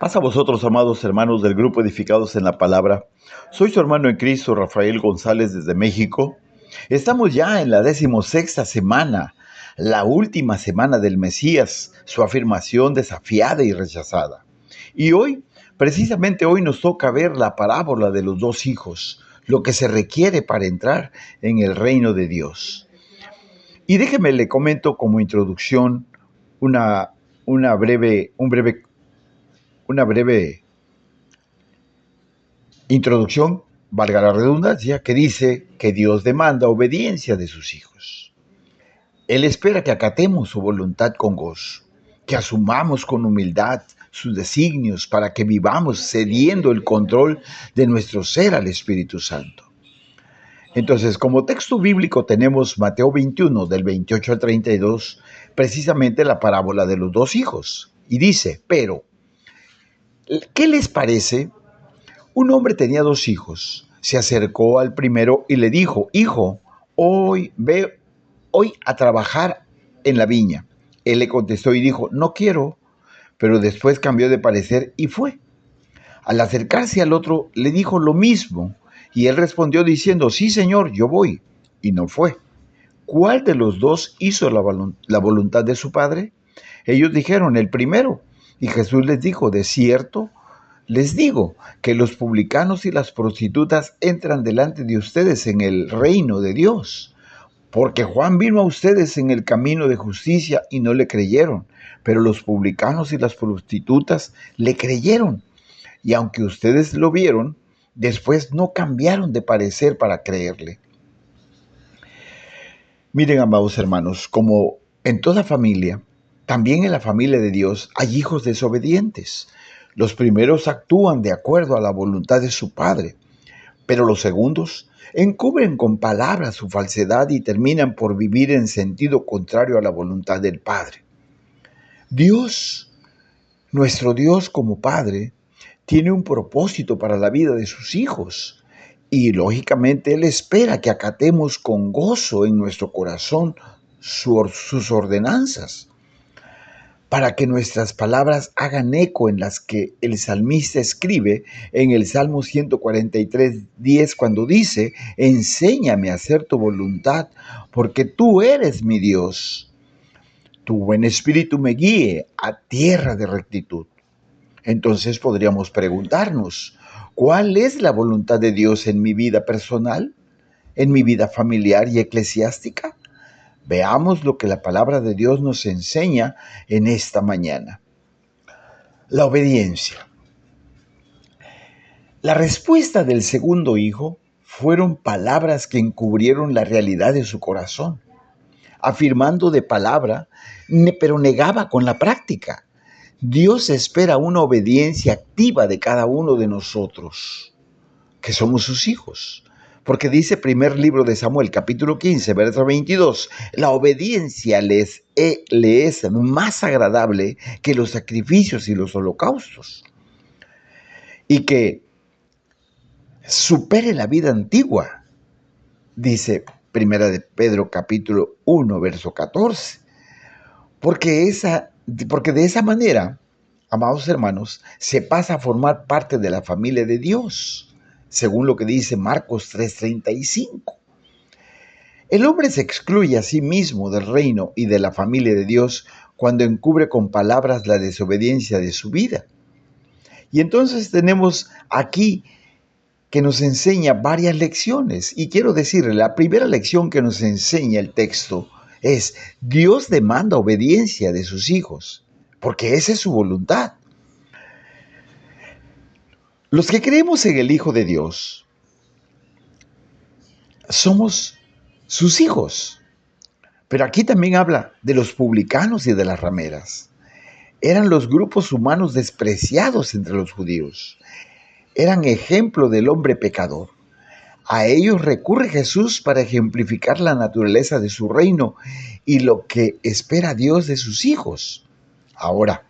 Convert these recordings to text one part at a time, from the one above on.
Paz a vosotros, amados hermanos del grupo Edificados en la Palabra. Soy su hermano en Cristo, Rafael González, desde México. Estamos ya en la 16ª semana, la última semana del Mesías, su afirmación desafiada y rechazada. Y hoy, precisamente hoy, nos toca ver la parábola de los dos hijos, lo que se requiere para entrar en el reino de Dios. Y déjeme le comento como introducción una breve introducción, valga la redundancia, que dice que Dios demanda obediencia de sus hijos. Él espera que acatemos su voluntad con gozo, que asumamos con humildad sus designios para que vivamos cediendo el control de nuestro ser al Espíritu Santo. Entonces, como texto bíblico tenemos Mateo 21, del 28 al 32, precisamente la parábola de los dos hijos. Y dice, pero, ¿qué les parece? Un hombre tenía dos hijos. Se acercó al primero y le dijo, hijo, ve hoy a trabajar en la viña. Él le contestó y dijo, no quiero, pero después cambió de parecer y fue. Al acercarse al otro, le dijo lo mismo, y él respondió diciendo, sí, señor, yo voy, y no fue. ¿Cuál de los dos hizo la voluntad de su padre? Ellos dijeron, el primero. Y Jesús les dijo, de cierto, les digo que los publicanos y las prostitutas entran delante de ustedes en el reino de Dios. Porque Juan vino a ustedes en el camino de justicia y no le creyeron, pero los publicanos y las prostitutas le creyeron. Y aunque ustedes lo vieron, después no cambiaron de parecer para creerle. Miren, amados hermanos, como en toda familia, también en la familia de Dios hay hijos desobedientes. Los primeros actúan de acuerdo a la voluntad de su padre, pero los segundos encubren con palabras su falsedad y terminan por vivir en sentido contrario a la voluntad del Padre. Dios, nuestro Dios como Padre, tiene un propósito para la vida de sus hijos y lógicamente Él espera que acatemos con gozo en nuestro corazón sus ordenanzas, para que nuestras palabras hagan eco en las que el salmista escribe en el Salmo 143:10 cuando dice, enséñame a hacer tu voluntad, porque tú eres mi Dios. Tu buen espíritu me guíe a tierra de rectitud. Entonces podríamos preguntarnos, ¿cuál es la voluntad de Dios en mi vida personal, en mi vida familiar y eclesiástica? Veamos lo que la palabra de Dios nos enseña en esta mañana. La obediencia. La respuesta del segundo hijo fueron palabras que encubrieron la realidad de su corazón, afirmando de palabra, pero negaba con la práctica. Dios espera una obediencia activa de cada uno de nosotros, que somos sus hijos. Porque dice primer libro de Samuel, capítulo 15, verso 22, la obediencia le es más agradable que los sacrificios y los holocaustos. Y que supere la vida antigua, dice primera de Pedro, capítulo 1, verso 14. Porque de esa manera, amados hermanos, se pasa a formar parte de la familia de Dios, según lo que dice Marcos 3:35. El hombre se excluye a sí mismo del reino y de la familia de Dios cuando encubre con palabras la desobediencia de su vida. Y entonces tenemos aquí que nos enseña varias lecciones. Y quiero decirle, la primera lección que nos enseña el texto es, Dios demanda obediencia de sus hijos, porque esa es su voluntad. Los que creemos en el Hijo de Dios, somos sus hijos. Pero aquí también habla de los publicanos y de las rameras. Eran los grupos humanos despreciados entre los judíos. Eran ejemplo del hombre pecador. A ellos recurre Jesús para ejemplificar la naturaleza de su reino y lo que espera Dios de sus hijos. Ahora,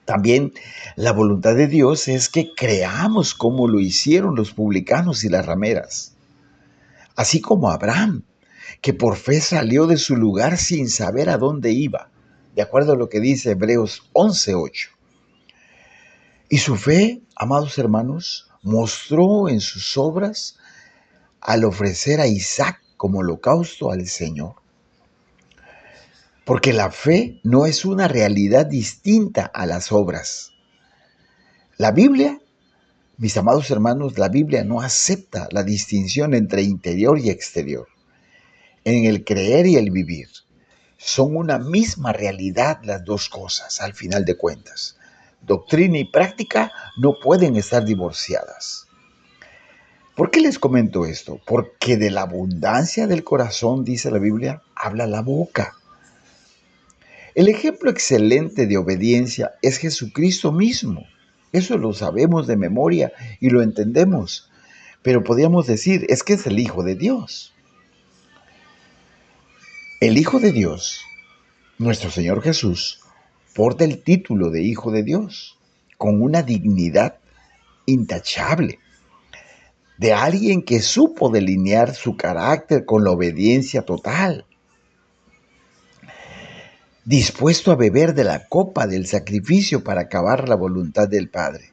también la voluntad de Dios es que creamos como lo hicieron los publicanos y las rameras. Así como Abraham, que por fe salió de su lugar sin saber a dónde iba, de acuerdo a lo que dice Hebreos 11:8. Y su fe, amados hermanos, mostró en sus obras al ofrecer a Isaac como holocausto al Señor. Porque la fe no es una realidad distinta a las obras. La Biblia, mis amados hermanos, la Biblia no acepta la distinción entre interior y exterior. En el creer y el vivir son una misma realidad las dos cosas, al final de cuentas. Doctrina y práctica no pueden estar divorciadas. ¿Por qué les comento esto? Porque de la abundancia del corazón, dice la Biblia, habla la boca. El ejemplo excelente de obediencia es Jesucristo mismo. Eso lo sabemos de memoria y lo entendemos. Pero podríamos decir, es que es el Hijo de Dios. El Hijo de Dios, nuestro Señor Jesús, porta el título de Hijo de Dios con una dignidad intachable, de alguien que supo delinear su carácter con la obediencia total, dispuesto a beber de la copa del sacrificio para acabar la voluntad del Padre.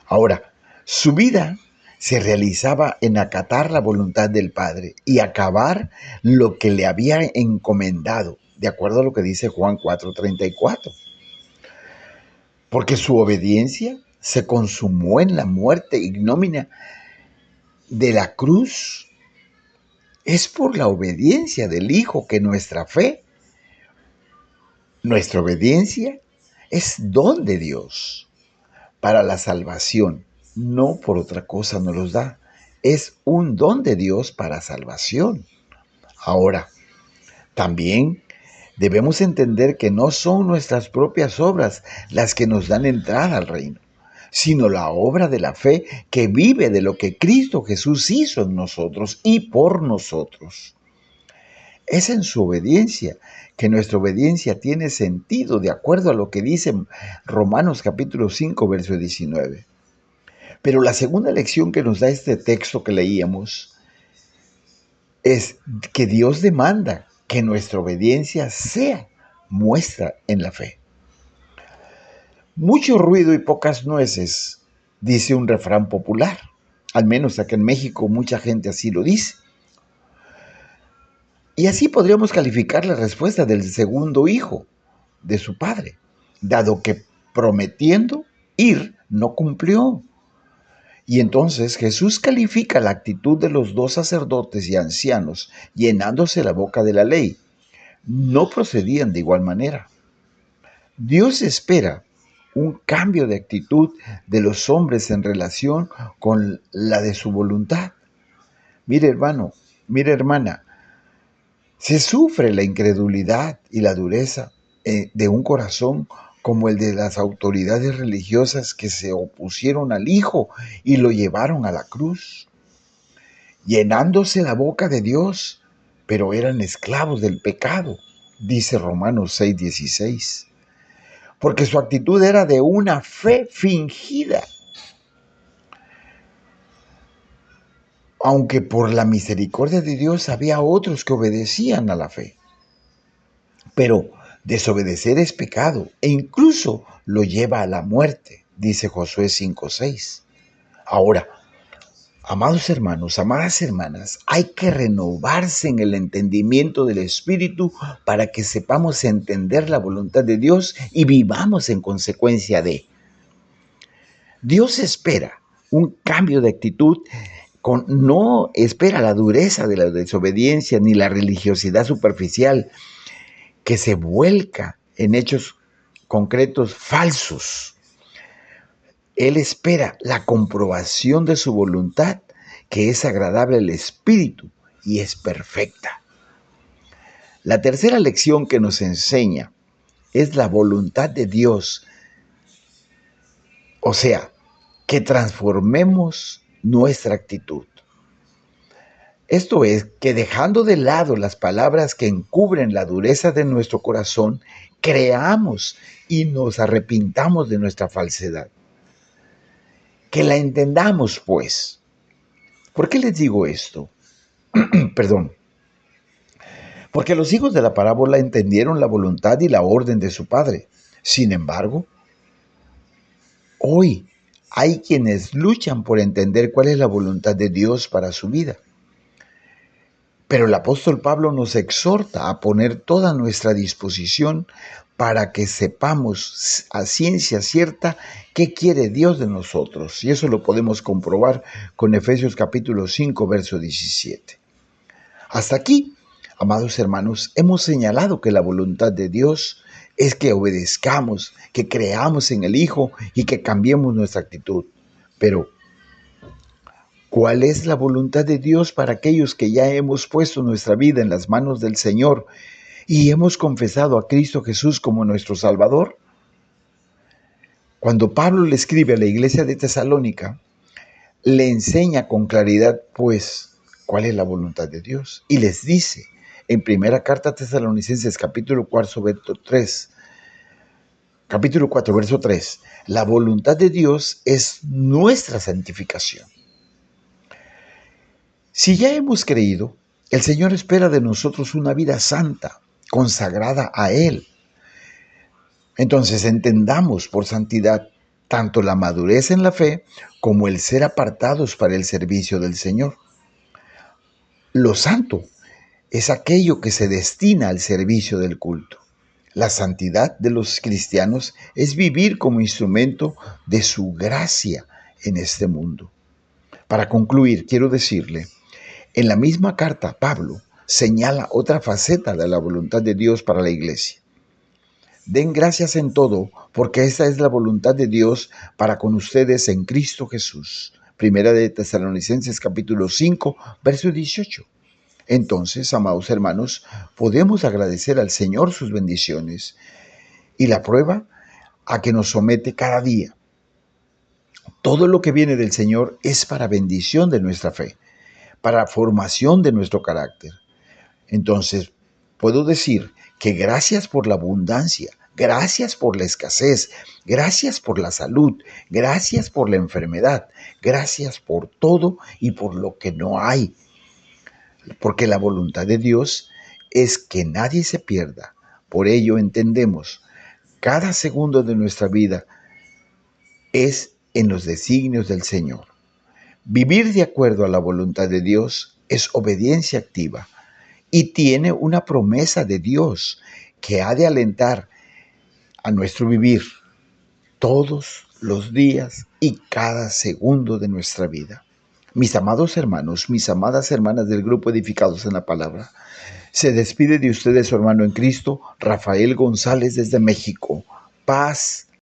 Ahora, su vida se realizaba en acatar la voluntad del Padre y acabar lo que le había encomendado, de acuerdo a lo que dice Juan 4:34. Porque su obediencia se consumó en la muerte ignominiosa de la cruz. Es por la obediencia del Hijo que nuestra obediencia, es don de Dios para la salvación. No por otra cosa nos los da. Es un don de Dios para salvación. Ahora, también debemos entender que no son nuestras propias obras las que nos dan entrada al reino, sino la obra de la fe que vive de lo que Cristo Jesús hizo en nosotros y por nosotros. Es en su obediencia que nuestra obediencia tiene sentido de acuerdo a lo que dice Romanos capítulo 5, verso 19. Pero la segunda lección que nos da este texto que leíamos es que Dios demanda que nuestra obediencia sea muestra en la fe. Mucho ruido y pocas nueces, dice un refrán popular. Al menos acá en México mucha gente así lo dice. Y así podríamos calificar la respuesta del segundo hijo de su padre, dado que prometiendo ir no cumplió. Y entonces Jesús califica la actitud de los dos sacerdotes y ancianos, llenándose la boca de la ley. No procedían de igual manera. Dios espera un cambio de actitud de los hombres en relación con la de su voluntad. Mire, hermano, mire, hermana, se sufre la incredulidad y la dureza de un corazón como el de las autoridades religiosas que se opusieron al Hijo y lo llevaron a la cruz, llenándose la boca de Dios, pero eran esclavos del pecado, dice Romanos 6:16, porque su actitud era de una fe fingida, aunque por la misericordia de Dios había otros que obedecían a la fe. Pero desobedecer es pecado e incluso lo lleva a la muerte, dice Josué 5:6. Ahora, amados hermanos, amadas hermanas, hay que renovarse en el entendimiento del Espíritu para que sepamos entender la voluntad de Dios y vivamos en consecuencia de. Dios espera un cambio de actitud, no espera la dureza de la desobediencia ni la religiosidad superficial que se vuelca en hechos concretos falsos. Él espera la comprobación de su voluntad, que es agradable al Espíritu y es perfecta. La tercera lección que nos enseña es la voluntad de Dios, o sea, que transformemos nuestra actitud. Esto es, que dejando de lado las palabras que encubren la dureza de nuestro corazón, creamos y nos arrepintamos de nuestra falsedad. Que la entendamos, pues. ¿Por qué les digo esto? Perdón. Porque los hijos de la parábola entendieron la voluntad y la orden de su padre. Sin embargo, Hoy hay quienes luchan por entender cuál es la voluntad de Dios para su vida. Pero el apóstol Pablo nos exhorta a poner toda nuestra disposición para que sepamos a ciencia cierta qué quiere Dios de nosotros. Y eso lo podemos comprobar con Efesios capítulo 5, verso 17. Hasta aquí, amados hermanos, hemos señalado que la voluntad de Dios es que obedezcamos, que creamos en el Hijo y que cambiemos nuestra actitud. Pero, ¿cuál es la voluntad de Dios para aquellos que ya hemos puesto nuestra vida en las manos del Señor y hemos confesado a Cristo Jesús como nuestro Salvador? Cuando Pablo le escribe a la iglesia de Tesalónica, le enseña con claridad, pues, cuál es la voluntad de Dios. Y les dice, en primera carta a Tesalonicenses, capítulo 4, verso 3, la voluntad de Dios es nuestra santificación. Si ya hemos creído, el Señor espera de nosotros una vida santa, consagrada a Él. Entonces entendamos por santidad tanto la madurez en la fe como el ser apartados para el servicio del Señor. Lo santo es aquello que se destina al servicio del culto. La santidad de los cristianos es vivir como instrumento de su gracia en este mundo. Para concluir, quiero decirle, en la misma carta, Pablo señala otra faceta de la voluntad de Dios para la iglesia. Den gracias en todo, porque esta es la voluntad de Dios para con ustedes en Cristo Jesús. Primera de Tesalonicenses capítulo 5, verso 18. Entonces, amados hermanos, podemos agradecer al Señor sus bendiciones y la prueba a que nos somete cada día. Todo lo que viene del Señor es para bendición de nuestra fe, para formación de nuestro carácter. Entonces, puedo decir que gracias por la abundancia, gracias por la escasez, gracias por la salud, gracias por la enfermedad, gracias por todo y por lo que no hay. Porque la voluntad de Dios es que nadie se pierda. Por ello entendemos, cada segundo de nuestra vida es en los designios del Señor. Vivir de acuerdo a la voluntad de Dios es obediencia activa y tiene una promesa de Dios que ha de alentar a nuestro vivir todos los días y cada segundo de nuestra vida. Mis amados hermanos, mis amadas hermanas del grupo Edificados en la Palabra, se despide de ustedes su hermano en Cristo, Rafael González desde México. Paz